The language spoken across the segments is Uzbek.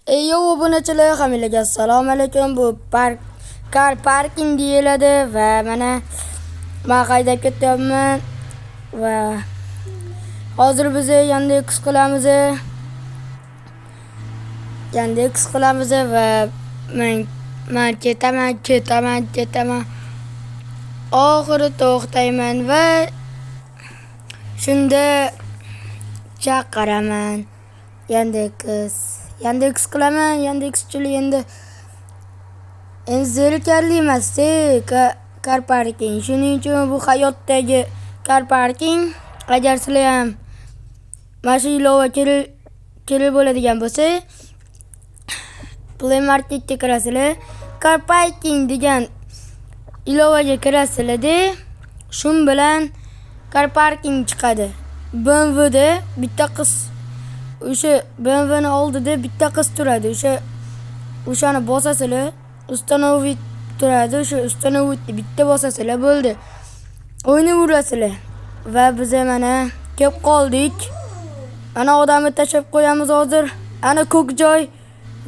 Yo obunachilar hammaga assalomu alaykum. Bu car parking deyiladi va mana men haydab ketyapman va hozir biz Yandex qilamiz va men ketaman. Oxiri to'xtayman va shunda chaqiraman. Yandex qilaman. Yandexchilik endi zerikarli emas-da, car parking. Shuning uchun bu hayotdagi car parking. Agar sizlar ham mana shu ilova kerak bo'ladigan bo'lsa, Play Marketga kirasizlar. Car parking degan ilovaga kirasizlar-da, shun bilan car parking chiqadi. BMWda bitta qiz o'sha BMWni oldida bitta qiz turadi. O'shani bosasizlar, uстановить turadi. O'sha uстановить bitta bosasizlar bo'ldi. O'ynab urasizlar. Va biz mana kelib qoldik. Ana odamni tashab qo'yamiz hozir. Ana ko'k joy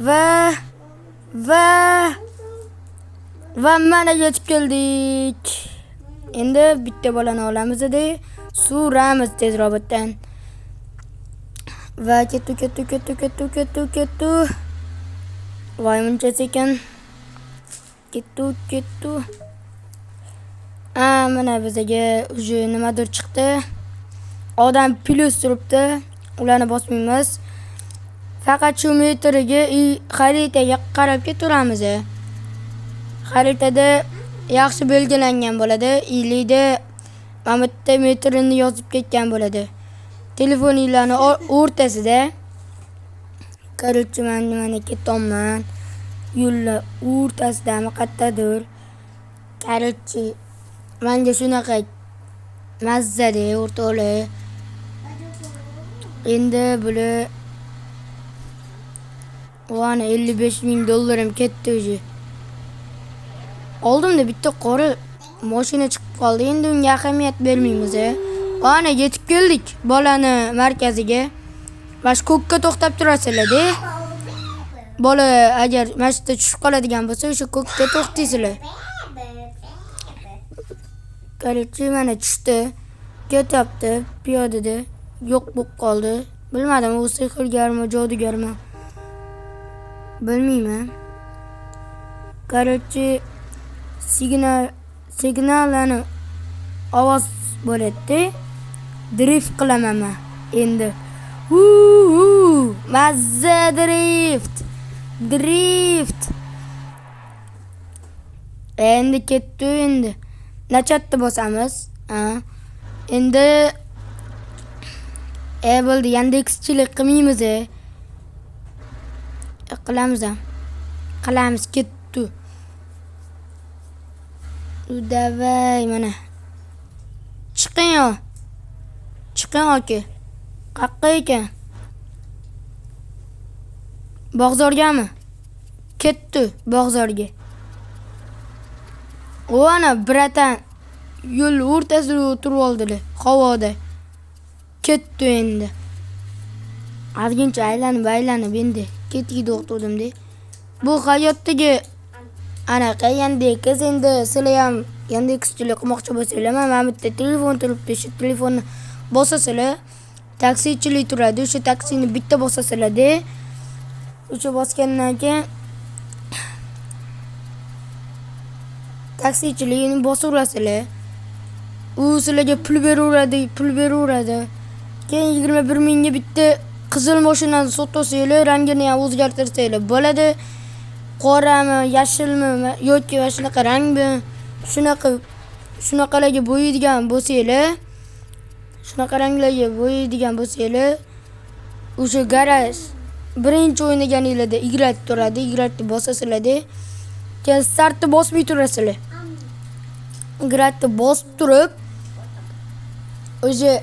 va mana yetib keldik. Endi bitta bolani olamiz-da, suramiz tez robotdan. Va kettu. Voy muncha sekin. Kettu. Mana bizga uje nimadir chiqdi. Odam plus turibdi. Ularni bosmaymiz. Faqat shu metriga xaritaga qarab ketaveramiz. Xaritada yaxshi belgilangan bo'ladi. Ilida mana bitta metrini yozib ketgan bo'ladi. Telefoninglarni o'rtasida. Qarorchi mana ketaman. Yo'llar o'rtasidami qayerdadir. Qarorchi menga shunaqa mazzada o'rtoqlar. Endi bular Vana $55,000 ketdi o'zi. Oldimda bitta qora mashina chiqib qoldi. Endi unga ahamiyat bermaymiz. Ana yetib keldik bolani markaziga. Mana shu ko'kka to'xtab turasizlar-da. Bola agar mashina tushib qoladigan bo'lsa, o'sha ko'kka to'xtaysizlar. Qarorchi mana tushdi. Ketyapti piyodada. Yo'q bo'lib qoldi. Bilmadim, u sehrgarmi, jodugarmi? Bilmayman. Qarorchi signallarni ovoz bo'ladi. Drift qilaman men. Endi. Mazza drift. Endi ketdi endi. Nachatni bosamiz. Endi bo'ldi, Yandexchilik qilmaymiz. Qilamiz ketdi. Davay mana. Chiqing aka. Qayerqa ekan? Bog'zorgami? Ketdi bog'zorga. O'ana bratan yo'l o'rtasida o'tirib oldilar, havoda. Ketdi endi. Azgincha aylanib endi ketdik to'xtadim-da. Bu hayotdagi anaqa Yandex. Endi sizlar ham Yandexchilik qilmoqchi bo'lsanglar, mana bitta telefon turibdi. Shu telefonni bosasizlar, taksichilik turadi. O'sha taksini bitta bosasizlar-da. O'sha bosgandan keyin taksichilikni bosaverasizlar. U sizlarga pul beraveradi. Keyin 21,000 ga bitta qizil mashinani sotsangiz, rangini ham o'zgartirsanglar bo'ladi. Qorami, yashilmi yoki shunaqa rangmi, shunaqalarga bo'yaydigan bo'lsanglar, o'sha garaj birinchi o'ynaganingizda igrat turadi. Igratni bosasizlar-da. Keyin startni bosmay turasizlar. Igratni bosib turib, o'sha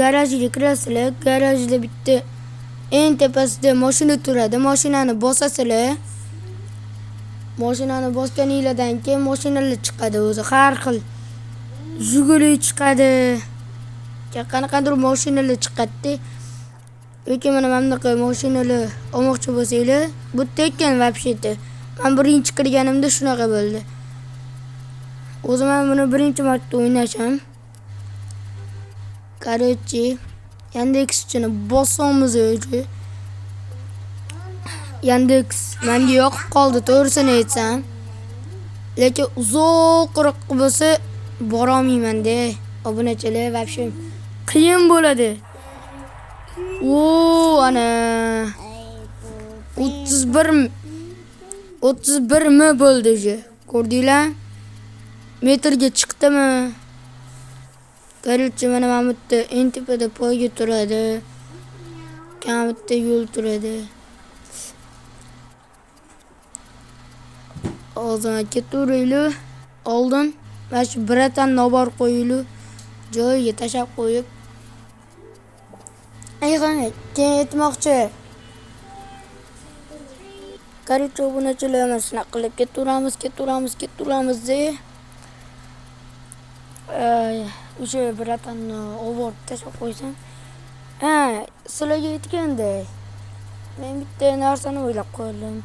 garajiga kirasizlar. Garajda bitta eng tepasida mashina turadi. Mashinani bosasizlar. Mashinani bosganingizdan keyin mashinalar chiqadi o'zi. Har xil Jiguli chiqadi. Qanaqadir mashinalar chiqadi. Lekin mana bunaqa mashinalar olmoqchi bo'lsanglar, bu tekkan вообще-то. Men birinchi kirganimda shunaqa bo'ldi. O'zim ham buni birinchi marta o'ynashim. Короче, Yandex-chini bosamiz o'zi. Yandex menga yoqib qoldi, to'g'risini aytsam. Lekin uzoqroq bo'lsa borolmayman-da. Obunachilar вообще qiyin bo'ladi. Ana 31 mi bo'ldi o'zi. Ko'rdinglar? Metrga chiqdimi? Короче, mana bu yerda eng tepada poyga turadi. Kamitda yo'l turadi. Oldin ketaveraylik. Oldin mana shu biratan nobar qo'yaylik. Joyiga tashab qo'yib. Qani, keyin aytmoqchi. Короче, obunachilar mana shunaqa qilib ketaveramiz de. O'sha biratanni olib tashab qo'ysam. Sizlarga aytganday. Men bitta narsani o'ylab qoldim.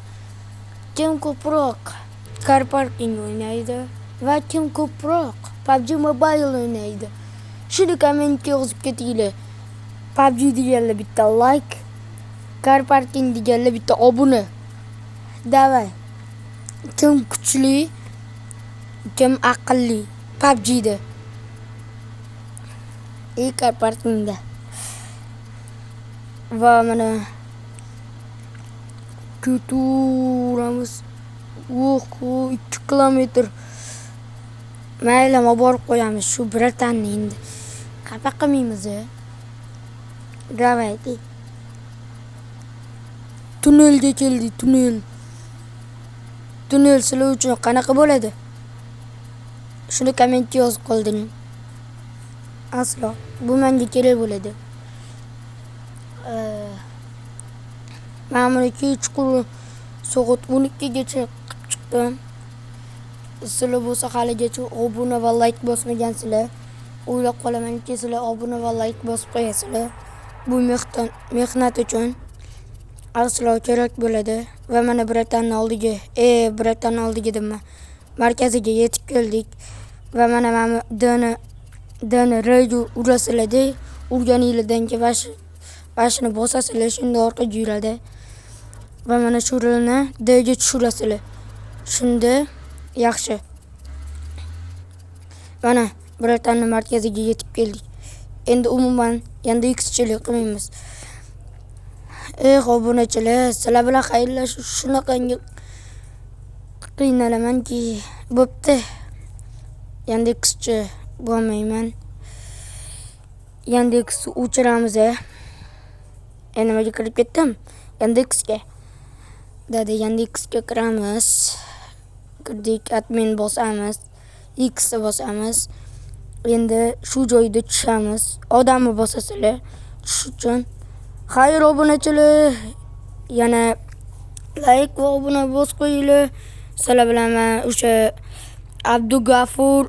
Kim ko'proq car parking o'ynaydi va kim ko'proq PUBG Mobile o'ynaydi? Shuni kommentga yozib ketinglar. PUBG deganlar bitta like, car parking deganlar bitta obuna. Davay. Kim kuchli, kim aqlli PUBG'da. Car parkingda. Va mana ketaveramiz. 2 kilometr. Mayli, borib qo'yamiz shu biratanni endi. Xafa qilmaymiz. Davay. Tunnelga keldik, tunnel. Tunnel sizlar uchun qanaqa bo'ladi? Shuni kommentga yozib qoldiring. Aslo bu menga kerak bo'ladi. Men buni kechqurun soat 12 gacha qilib chiqdim. Sizlar bo'lsa haligacha obuna va like bosmagansizlar. O'ylab qolamanki, sizlar obuna va like bosib qo'yasizlar. Bu mehnat uchun aslo kerak bo'ladi. Va mana biratanni oldiga dedim. Markaziga yetib keldik. Va mana dani radio urasizlar-da. Urganingizdan keyin vashini bosasizlar, shunda orqaga yuradi. Va mana shu rilni D'ga tushirasizlar. Shunda yaxshi. Mana biratanni markaziga yetib keldik. Endi umuman Yandex-chilik qilmaymiz. Obunachilar, sizlar bilan xayrlashish shunaqangi qiynalamanki, bo'pti. Yandex-chi bo'lmayman. Yandexni o'chiramiz. Nimaga kirib ketdim? Yandexga. Yandexga kiramiz. Kirdik, admin bosamiz. X bosamiz. Endi shu joyda tushamiz. Odamni bosasizlar tush uchun. Xayr obunachilar, yana like va obuna bosib qo'yinglar. Sizlar bilan o'sha Abdugafur